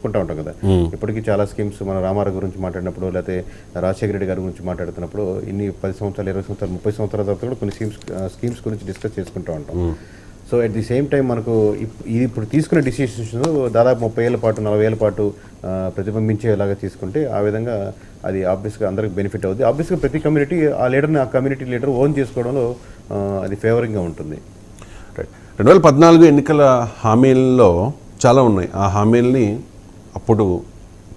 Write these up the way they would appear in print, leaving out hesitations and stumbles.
ఉంటాం కదా. ఇప్పటికీ చాలా స్కీమ్స్ మన రామారావు గురించి మాట్లాడినప్పుడు, లేకపోతే రాజశేఖర రెడ్డి గారి గురించి మాట్లాడుతున్నప్పుడు ఇన్ని 10 సంవత్సరాలు, 20 సంవత్సరాలు, 30 సంవత్సరాల తర్వాత కూడా కొన్ని స్కీమ్స్ గురించి డిస్కస్ చేసుకుంటూ ఉంటాం. So at the same time మనకు ఇది ఇప్పుడు తీసుకునే డిసిషన్స్ దాదాపు 30 ఏళ్ళ పాటు, 40 ఏళ్ళ పాటు ప్రతిబింబించేలాగా తీసుకుంటే ఆ విధంగా అది ఆబ్వియస్గా అందరికి బెనిఫిట్ అవుతుంది. ఆబ్వియస్గా ప్రతి కమ్యూనిటీ ఆ లీడర్ని, ఆ కమ్యూనిటీ లీడర్ ఓన్ చేసుకోవడంలో అది ఫేవరింగ్గా ఉంటుంది. 2014 ఎన్నికల హామీల్లో చాలా ఉన్నాయి. ఆ హామీల్ని అప్పుడు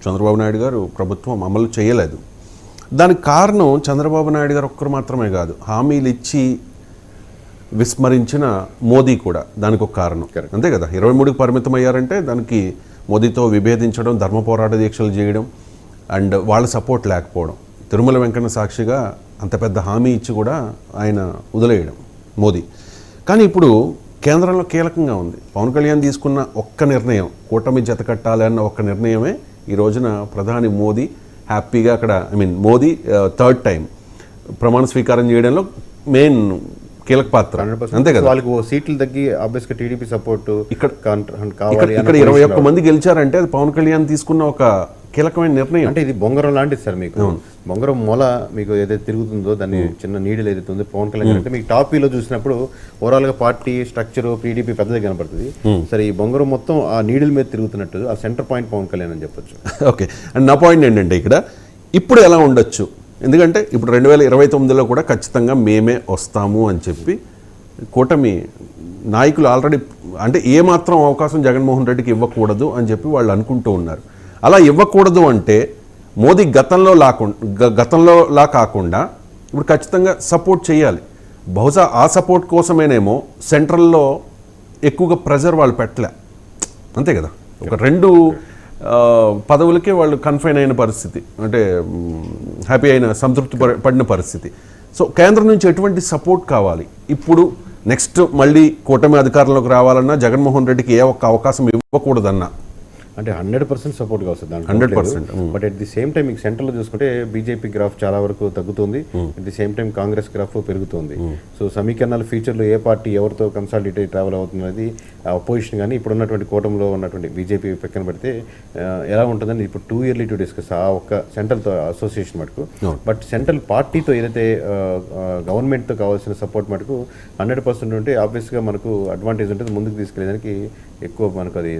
చంద్రబాబు నాయుడు గారు ప్రభుత్వం అమలు చేయలేదు. దానికి కారణం చంద్రబాబు నాయుడు గారు ఒక్కరు మాత్రమే కాదు, హామీలు ఇచ్చి విస్మరించిన మోదీ కూడా దానికి ఒక కారణం. అంతే కదా, 23కి పరిమితం అయ్యారంటే దానికి మోదీతో విభేదించడం, ధర్మ పోరాట దీక్షలు చేయడం అండ్ వాళ్ళ సపోర్ట్ లేకపోవడం. తిరుమల వెంకన్న సాక్షిగా అంత పెద్ద హామీ ఇచ్చి కూడా ఆయన వదిలేయడం మోదీ. కానీ ఇప్పుడు కేంద్రంలో కీలకంగా ఉంది. పవన్ కళ్యాణ్ తీసుకున్న ఒక్క నిర్ణయం, కూటమి జత కట్టాలి అన్న ఒక్క నిర్ణయమే ఈ రోజున ప్రధాని మోదీ హ్యాపీగా అక్కడ మోదీ థర్డ్ టైం ప్రమాణ స్వీకారం చేయడంలో మెయిన్ కీలక పాత్ర. అంతే కదా, వాళ్ళకి సీట్లు తగ్గి ఆబ్వియస్గా టీడీపీ సపోర్ట్ ఇక్కడ 21 మంది గెలిచారంటే అది పవన్ కళ్యాణ్ తీసుకున్న ఒక కీలకమైన నిర్ణయం. అంటే ఇది బొంగరం లాంటిది సార్. మీకు బొంగరం మొల మీకు ఏదైతే తిరుగుతుందో దాన్ని చిన్న నీడలు ఏదైతే ఉందో పవన్ కళ్యాణ్ అంటే మీకు టాప్ వ్యూలో చూసినప్పుడు ఓవరాల్ గా పార్టీ స్ట్రక్చర్ టీడీపీ పెద్దది కనపడుతుంది. సరే, ఈ బొంగరం మొత్తం ఆ నీడల మీద తిరుగుతున్నట్టు ఆ సెంటర్ పాయింట్ పవన్ కళ్యాణ్ అని చెప్పొచ్చు. ఓకే, అండ్ నా పాయింట్ ఏంటంటే ఇక్కడ ఇప్పుడు ఎలా ఉండొచ్చు, ఎందుకంటే ఇప్పుడు 2029లో కూడా ఖచ్చితంగా మేమే వస్తాము అని చెప్పి కూటమి నాయకులు ఆల్రెడీ అంటే ఏమాత్రం అవకాశం జగన్మోహన్ రెడ్డికి ఇవ్వకూడదు అని చెప్పి వాళ్ళు అనుకుంటూ ఉన్నారు. అలా ఇవ్వకూడదు అంటే మోదీ గతంలోలా కాకుండా ఇప్పుడు ఖచ్చితంగా సపోర్ట్ చేయాలి. బహుశా ఆ సపోర్ట్ కోసమేనేమో సెంట్రల్లో ఎక్కువగా ప్రెజర్ వాళ్ళు పెట్టలే. అంతే కదా, ఒక 2 పదవులకే వాళ్ళు కన్ఫైన్ అయిన పరిస్థితి, అంటే హ్యాపీ అయిన సంతృప్తి పడిన పరిస్థితి. సో కేంద్రం నుంచి ఎటువంటి సపోర్ట్ కావాలి? ఇప్పుడు నెక్స్ట్ మళ్ళీ కూటమి అధికారంలోకి రావాలన్నా జగన్మోహన్ రెడ్డికి ఏ ఒక్క అవకాశం ఇవ్వకూడదన్నా అంటే 100% సపోర్ట్గా వస్తుంది దాంట్లో 100%. But at the same time మీకు సెంట్రల్లో చూసుకుంటే బీజేపీ గ్రాఫ్ చాలా వరకు తగ్గుతుంది, at the same time Congress graph పెరుగుతుంది. సో సమీకరణాలు ఫ్యూచర్లో ఏ పార్టీ ఎవరితో కన్సాలిడేట్ ట్రావెల్ అవుతున్నది అపోజిషన్ కానీ ఇప్పుడు ఉన్నటువంటి కూటమిలో ఉన్నటువంటి బీజేపీ పక్కన పెడితే ఎలా ఉంటుందని ఇప్పుడు 2 yearly టు డిస్కస్ ఆ ఒక్క సెంట్రల్తో అసోసియేషన్ మటుకు. బట్ సెంట్రల్ పార్టీతో ఏదైతే గవర్నమెంట్తో కావాల్సిన సపోర్ట్ మటుకు 100% ఉంటే ఆబ్వియస్గా మనకు అడ్వాంటేజ్ ఉంటుంది, ముందుకు తీసుకెళ్ళడానికి ఎక్కువ మనకు అది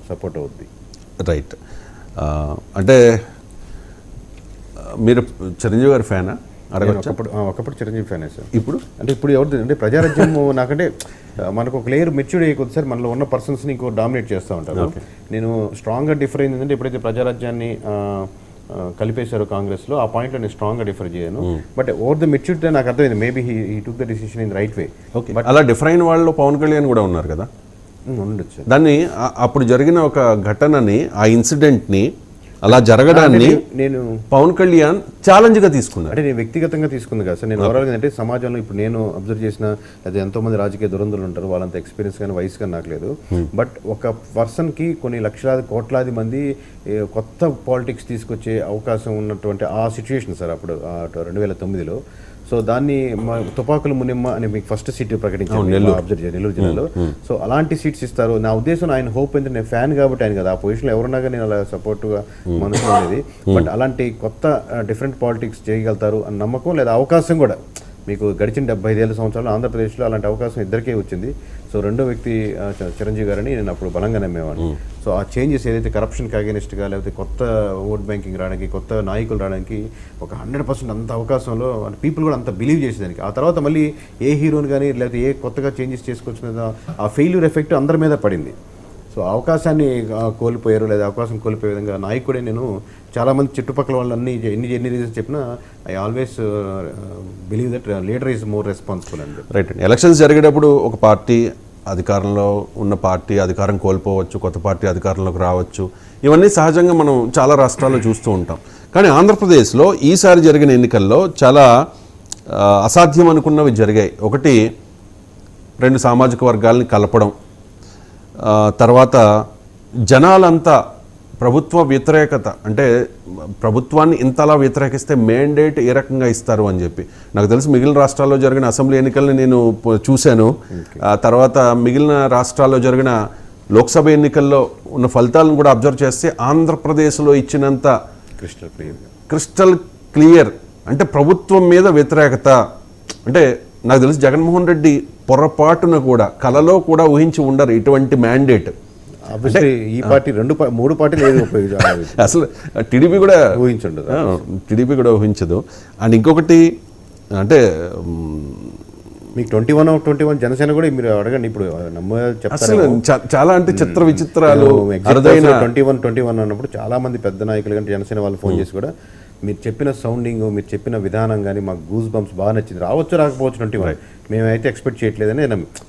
సపోర్ట్ అవుతుంది. రైట్, అంటే మీరు చిరంజీవి గారి ఫ్యానా? ఒకప్పుడు చిరంజీవి ఫ్యానే సార్. ఇప్పుడు అంటే ఇప్పుడు ఎవరిది అంటే ప్రజారాజ్యం నాకంటే మనకు ఒక లేయర్ మెచ్యూర్డ్ అయ్యకొద్ది సార్, మనలో ఉన్న పర్సన్స్ని ఇంకో డామినేట్ చేస్తూ ఉంటారు. నేను స్ట్రాంగ్గా డిఫర్ అయింది అంటే ఎప్పుడైతే ప్రజారాజ్యాన్ని కలిపేశారు కాంగ్రెస్లో, ఆ పాయింట్లో నేను స్ట్రాంగ్గా డిఫర్ చేయను. బట్ ఓవర్ ద మెచ్యూరిటీ నాకు అర్థమైంది, maybe he took the decision in right way. Okay, but అలా డిఫర్ అయిన వాళ్ళు పవన్ కళ్యాణ్ కూడా ఉన్నారు కదా. దాన్ని అప్పుడు జరిగిన ఒక ఘటనని, ఆ ఇన్సిడెంట్ని, అలా జరగడాన్ని నేను పవన్ కళ్యాణ్ ఛాలెంజ్గా తీసుకున్నాను. అంటే నేను వ్యక్తిగతంగా తీసుకుంది కదా సార్. నేను ఓవరాల్గా అంటే సమాజంలో ఇప్పుడు నేను అబ్జర్వ్ చేసిన అది ఎంతోమంది రాజకీయ దురంధులు ఉంటారు, వాళ్ళంత ఎక్స్పీరియన్స్ కానీ వయసు కానీ నాకు లేదు. బట్ ఒక పర్సన్కి కొన్ని లక్షలాది కోట్లాది మంది కొత్త పాలిటిక్స్ తీసుకొచ్చే అవకాశం ఉన్నటువంటి ఆ సిచ్యువేషన్ సార్ అప్పుడు 2009లో. సో దాన్ని తుపాకుల మునిమ్మ అని మీకు ఫస్ట్ సీట్ ప్రకటించాను నెల్లూరు జిల్లాలో. సో అలాంటి సీట్స్ ఇస్తారు. నా ఉద్దేశం ఆయన హోప్ ఏంటంటే నేను ఫ్యాన్ కాబట్టి ఆయన కదా, ఆ పొజిషన్లో ఎవరున్నాగా నేను అలా సపోర్ట్గా మనసు అనేది. బట్ అలాంటి కొత్త డిఫరెంట్ పాలిటిక్స్ చేయగలుగుతారు అన్న నమ్మకం లేదా అవకాశం కూడా మీకు గడిచిన 75 సంవత్సరాలు ఆంధ్రప్రదేశ్లో అలాంటి అవకాశం ఇద్దరికే వచ్చింది. సో రెండో వ్యక్తి చిరంజీవి గారని నేను అప్పుడు బలంగా నమ్మేవాడిని. సో ఆ చేంజెస్ ఏదైతే కరప్షన్కి అగేనిస్ట్గా లేకపోతే కొత్త ఓట్ బ్యాంకింగ్ రావడానికి, కొత్త నాయకులు రావడానికి ఒక 100% అంత అవకాశంలో పీపుల్ కూడా అంత బిలీవ్ చేసేదానికి. ఆ తర్వాత మళ్ళీ ఏ హీరోని కానీ లేకపోతే ఏ కొత్తగా చేంజెస్ చేసుకొచ్చిన ఆ ఫెయిల్యూర్ ఎఫెక్ట్ అందరి మీద పడింది. సో అవకాశాన్ని కోల్పోయారు లేదా అవకాశం కోల్పోయే విధంగా నాయకుడే నేను చాలామంది చుట్టుపక్కల వాళ్ళు ఎన్ని రీజన్స్ చెప్పినా I always believe that leader is more responsible అండి. రైట్ అండి, ఎలక్షన్స్ జరిగేటప్పుడు ఒక పార్టీ అధికారంలో ఉన్న పార్టీ అధికారం కోల్పోవచ్చు, కొత్త పార్టీ అధికారంలోకి రావచ్చు, ఇవన్నీ సహజంగా మనం చాలా రాష్ట్రాల్లో చూస్తూ ఉంటాం. కానీ ఆంధ్రప్రదేశ్లో ఈసారి జరిగిన ఎన్నికల్లో చాలా అసాధ్యం అనుకున్నవి జరిగాయి. ఒకటి, 2 సామాజిక వర్గాలని కలపడం, తర్వాత జనాలంతా ప్రభుత్వ వ్యతిరేకత, అంటే ప్రభుత్వాన్ని ఇంతలా వ్యతిరేకిస్తే మ్యాండేట్ ఏ రకంగా ఇస్తారు అని చెప్పి. నాకు తెలిసి మిగిలిన రాష్ట్రాల్లో జరిగిన అసెంబ్లీ ఎన్నికల్ని నేను చూశాను. తర్వాత మిగిలిన రాష్ట్రాల్లో జరిగిన లోక్సభ ఎన్నికల్లో ఉన్న ఫలితాలను కూడా అబ్జర్వ్ చేస్తే ఆంధ్రప్రదేశ్లో ఇచ్చినంత క్రిస్టల్ క్లియర్ అంటే ప్రభుత్వం మీద వ్యతిరేకత అంటే నాకు తెలిసి జగన్మోహన్ రెడ్డి పొరపాటున కూడా కలలో కూడా ఊహించి ఉండరు ఇటువంటి మ్యాండేట్. ఈ పార్టీ మూడు పార్టీలు ఏది అసలు టీడీపీ కూడా ఊహించుండదు, టీడీపీ కూడా ఊహించదు. అండ్ ఇంకొకటి అంటే మీకు 21 జనసేన కూడా మీరు అడగండి ఇప్పుడు అసలు చాలా అంటే చిత్ర విచిత్రాలు 21 అన్నప్పుడు చాలా మంది పెద్ద నాయకులు కానీ జనసేన వాళ్ళు ఫోన్ చేసి కూడా మీరు చెప్పిన సౌండింగ్ మీరు చెప్పిన విధానం కానీ మాకు గూస్ బంప్స్ బాగా నచ్చింది, రావచ్చు రాకపోవచ్చు 21 మేమైతే ఎక్స్పెక్ట్ చేయట్లేదని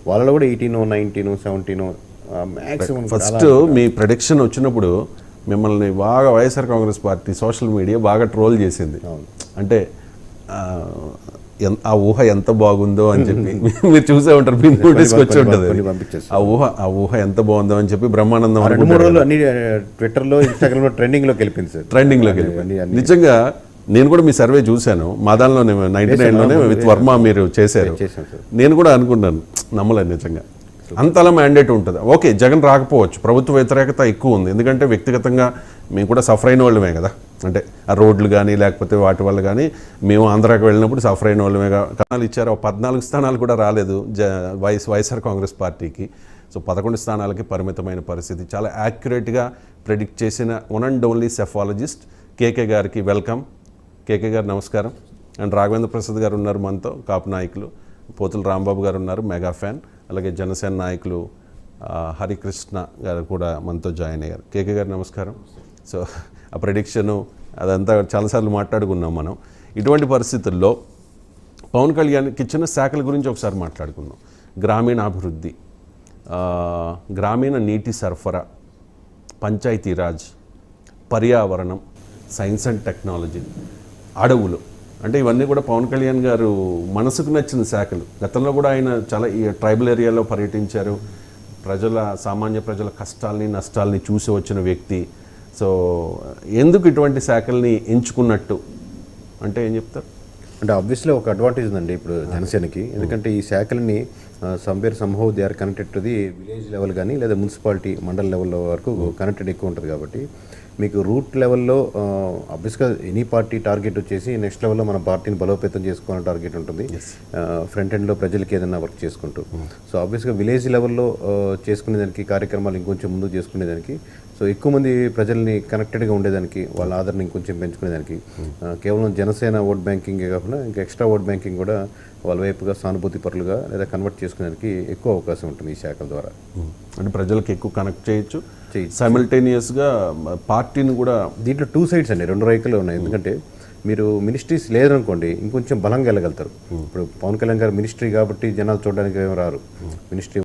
వాళ్ళలో కూడా 18, 19, 17 మ్యాక్సిమం. ఫస్ట్ మీ ప్రెడిక్షన్ వచ్చినప్పుడు మిమ్మల్ని బాగా YSR Congress party social media బాగా ట్రోల్ చేసింది. అంటే ఆ ఊహ ఎంత బాగుందో అని చెప్పి మీరు చూసే ఉంటారు, మీ నోటీస్కి వచ్చి ఉంటుంది ఆ ఊహ ఎంత బాగుందో అని చెప్పి బ్రహ్మానందం 2-3 రోజులు అన్ని ట్విట్టర్లో ఇన్స్టాగ్రామ్లో ట్రెండింగ్లోకి వెళ్ళింది. నిజంగా నేను కూడా మీ సర్వే చూశాను, మా దానిలోనే 99లోనే విత్ వర్మ మీరు చేశారు. నేను కూడా అనుకున్నాను నమ్మలేదు నిజంగా అంతలా మ్యాండేట్ ఉంటుంది. ఓకే జగన్ రాకపోవచ్చు, ప్రభుత్వ వ్యతిరేకత ఎక్కువ ఉంది, ఎందుకంటే వ్యక్తిగతంగా మేము కూడా సఫర్ అయిన వాళ్ళమే కదా, అంటే ఆ రోడ్లు కానీ లేకపోతే వాటి వల్ల కానీ మేము ఆంధ్రాకి వెళ్ళినప్పుడు సఫర్ అయిన వాళ్ళమే. కణాలు ఇచ్చారు, 14 స్థానాలు కూడా రాలేదు వైఎస్ఆర్ కాంగ్రెస్ పార్టీకి. సో 11 స్థానాలకి పరిమితమైన పరిస్థితి. చాలా యాక్యురేట్గా ప్రెడిక్ట్ చేసిన వన్ అండ్ ఓన్లీ సెఫాలజిస్ట్ కేకే గారికి వెల్కమ్. కేకే గారు నమస్కారం. అండ్ రాఘవేంద్ర ప్రసాద్ గారు ఉన్నారు మనతో, కాపు నాయకులు. పోతుల రాంబాబు గారు ఉన్నారు, మెగా ఫ్యాన్. అలాగే జనసేన నాయకులు హరికృష్ణ గారు కూడా మనతో జాయిన్ అయ్యారు. కేకే గారు నమస్కారం. సో ఆ ప్రెడిక్షను అదంతా చాలాసార్లు మాట్లాడుకున్నాం మనం. ఇటువంటి పరిస్థితుల్లో పవన్ కళ్యాణ్కి ఇచ్చిన శాఖల గురించి ఒకసారి మాట్లాడుకుందాం. గ్రామీణాభివృద్ధి, గ్రామీణ నీటి సరఫరా, పంచాయతీరాజ్, పర్యావరణం, సైన్స్ అండ్ టెక్నాలజీ, అడవులు, అంటే ఇవన్నీ కూడా పవన్ కళ్యాణ్ గారు మనసుకు నచ్చిన శాఖలు. గతంలో కూడా ఆయన చాలా ఈ ట్రైబల్ ఏరియాలో పర్యటించారు, సామాన్య ప్రజల కష్టాలని నష్టాలని చూసి వచ్చిన వ్యక్తి. సో ఎందుకు ఇటువంటి శాఖల్ని ఎంచుకున్నట్టు అంటే ఏం చెప్తారు? అంటే ఆబ్వియస్లీ ఒక అడ్వాంటేజ్ ఉందండి ఇప్పుడు జనసేనకి, ఎందుకంటే ఈ శాఖలని somehow they are connected to the village level కానీ లేదా మున్సిపాలిటీ మండల్ లెవెల్ వరకు కనెక్టెడ్ ఎక్కువ ఉంటుంది. కాబట్టి మీకు రూట్ లెవెల్లో ఆబ్వియస్గా ఎనీ పార్టీ టార్గెట్ వచ్చేసి నెక్స్ట్ లెవెల్లో మన పార్టీని బలోపేతం చేసుకోవాలని టార్గెట్ ఉంటుంది, ఫ్రంట్ ఎండ్లో ప్రజలకి ఏదైనా వర్క్ చేసుకుంటూ. సో ఆబ్వియస్గా విలేజ్ లెవెల్లో చేసుకునేదానికి కార్యక్రమాలు ఇంకొంచెం ముందు చేసుకునేదానికి, సో ఎక్కువ మంది ప్రజల్ని కనెక్టెడ్గా ఉండేదానికి, వాళ్ళ ఆదరణ ఇంకొంచెం పెంచుకునేదానికి, కేవలం జనసేన ఓట్ బ్యాంకింగే కాకుండా ఇంకా ఎక్స్ట్రా ఓట్ బ్యాంకింగ్ కూడా వాళ్ళ వైపుగా సానుభూతి పరులుగా లేదా కన్వర్ట్ చేసుకునేదానికి ఎక్కువ అవకాశం ఉంటుంది ఈ శాఖల ద్వారా. అంటే ప్రజలకు ఎక్కువ కనెక్ట్ చేయొచ్చు, సైమల్టేనియస్గా పార్టీని కూడా. దీంట్లో 2 సైడ్స్ అండి, 2 రైకులు ఉన్నాయి. ఎందుకంటే మీరు మినిస్ట్రీస్ లేదనుకోండి ఇంకొంచెం బలంగా వెళ్ళగలుగుతారు. ఇప్పుడు పవన్ కళ్యాణ్ గారు మినిస్ట్రీ కాబట్టి జనాలు చూడడానికి ఏమి రారు, మినిస్ట్రీ